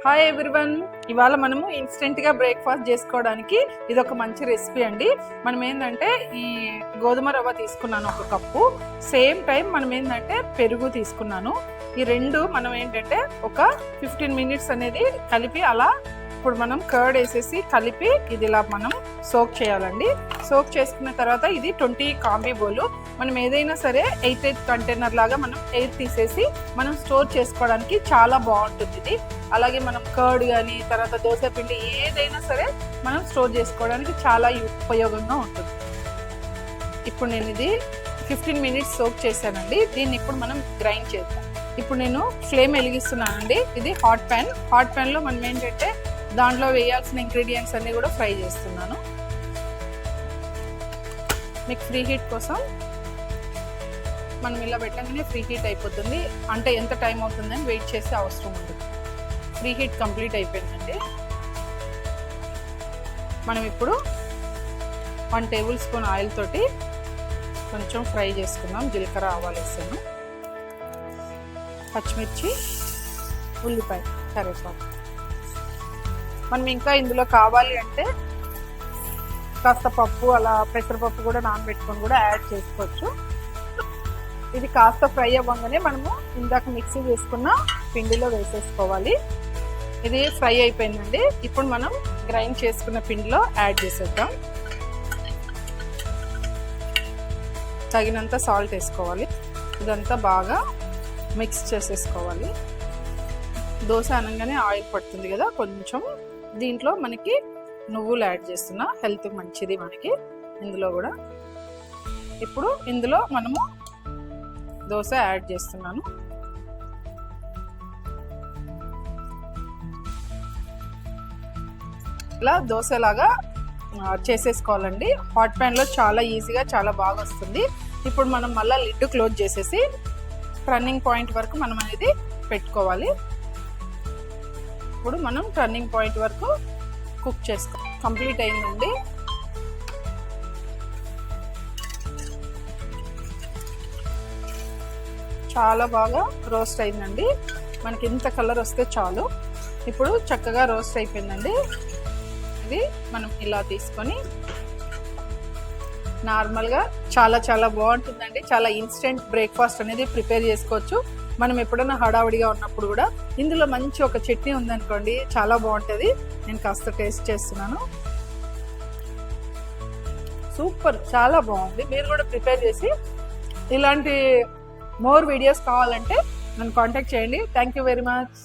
Hi everyone, ఇవాళ మనము ఇన్స్టెంట్గా బ్రేక్ఫాస్ట్ చేసుకోవడానికి ఇది ఒక మంచి రెసిపీ అండి. మనం ఏంటంటే ఈ గోధుమ రవ్వ తీసుకున్నాను 1 కప్పు, సేమ్ టైం మనం ఏంటంటే పెరుగు తీసుకున్నాను. ఈ రెండు మనం ఏంటంటే ఒక 15 మినిట్స్ అనేది కలిపి అలా ఇప్పుడు మనం కర్డ్ వేసేసి కలిపి ఇది ఇలా మనం సోక్ చేయాలండి. సోక్ చేసుకున్న తర్వాత ఇది 20 కాంబీ బౌలు. మనం ఏదైనా సరే ఎయిర్ కంటైనర్ లాగా మనం ఎయిర్ తీసేసి మనం స్టోర్ చేసుకోవడానికి చాలా బాగుంటుంది ఇది. అలాగే మనం కర్డ్ కానీ తర్వాత దోశ పిండి ఏదైనా సరే మనం స్టోర్ చేసుకోవడానికి చాలా ఉపయోగంగా ఉంటుంది. ఇప్పుడు నేను ఇది 15 మినిట్స్ సోక్ చేశానండి. దీన్ని ఇప్పుడు మనం గ్రైండ్ చేద్దాం. ఇప్పుడు నేను ఫ్లేమ్ వెలిగిస్తున్నానండి. ఇది హాట్ ప్యాన్లో మనం ఏంటంటే దాంట్లో వేయాల్సిన ఇంగ్రీడియంట్స్ అన్నీ కూడా ఫ్రై చేస్తున్నాను. మీకు ఫ్రీ హీట్ కోసం మనం ఇలా పెట్టగానే ఫ్రీ హీట్ అయిపోతుంది. అంటే ఎంత టైం అవుతుందని వెయిట్ చేసే అవసరం ఉంటుంది. ఫ్రీ హీట్ కంప్లీట్ అయిపోయిందండి. మనం ఇప్పుడు 1 టేబుల్ స్పూన్ ఆయిల్ తోటి కొంచెం ఫ్రై చేసుకుందాం. జీలకర్ర ఆవాలు వేసాను, పచ్చిమిర్చి, ఉల్లిపాయ, కరివేపాకు. మనం ఇంకా ఇందులో కావాలి అంటే కాస్త పప్పు అలా పెసరపప్పు కూడా నానబెట్టుకొని కూడా యాడ్ చేసుకోవచ్చు. ఇది కాస్త ఫ్రై అవ్వగానే మనము ఇందాక మిక్సీ చేసుకున్న పిండిలో వేసేసుకోవాలి. ఇది ఫ్రై అయిపోయిందండి. ఇప్పుడు మనం గ్రైండ్ చేసుకున్న పిండిలో యాడ్ చేసేద్దాం. తగినంత సాల్ట్ వేసుకోవాలి. ఇదంతా బాగా మిక్స్ చేసేసుకోవాలి. దోశ అనగానే ఆయిల్ పడుతుంది కదా, కొంచెం దీంట్లో మనకి నువ్వులు యాడ్ చేస్తున్నా, హెల్త్ మంచిది మనకి ఇందులో కూడా. ఇప్పుడు ఇందులో మనము దోశ యాడ్ చేస్తున్నాను. ఇలా దోశలాగా చేసేసుకోవాలండి. హాట్ ప్యాన్లో చాలా ఈజీగా చాలా బాగా వస్తుంది. ఇప్పుడు మనం మళ్ళీ లిడ్ క్లోజ్ చేసేసి టర్నింగ్ పాయింట్ వరకు మనం అనేది పెట్టుకోవాలి. ఇప్పుడు మనం టర్నింగ్ పాయింట్ వరకు కుక్ చేసుకో. కంప్లీట్ అయిందండి. చాలా బాగా రోస్ట్ అయిందండి. మనకి ఇంత కలర్ వస్తే చాలు. ఇప్పుడు చక్కగా రోస్ట్ అయిపోయిందండి. ఇది మనం ఇలా తీసుకొని నార్మల్గా చాలా చాలా బాగుంటుందండి. చాలా ఇన్స్టెంట్ బ్రేక్ఫాస్ట్ అనేది ప్రిపేర్ చేసుకోవచ్చు. మనం ఎప్పుడైనా హడావిడిగా ఉన్నప్పుడు కూడా ఇందులో మంచి ఒక చట్నీ ఉందనుకోండి, చాలా బాగుంటుంది. నేను కాస్త టేస్ట్ చేస్తున్నాను. సూపర్, చాలా బాగుంది. మీరు కూడా ప్రిపేర్ చేసి ఇలాంటి మోర్ వీడియోస్ కావాలంటే నన్ను కాంటాక్ట్ చేయండి. Thank you very much.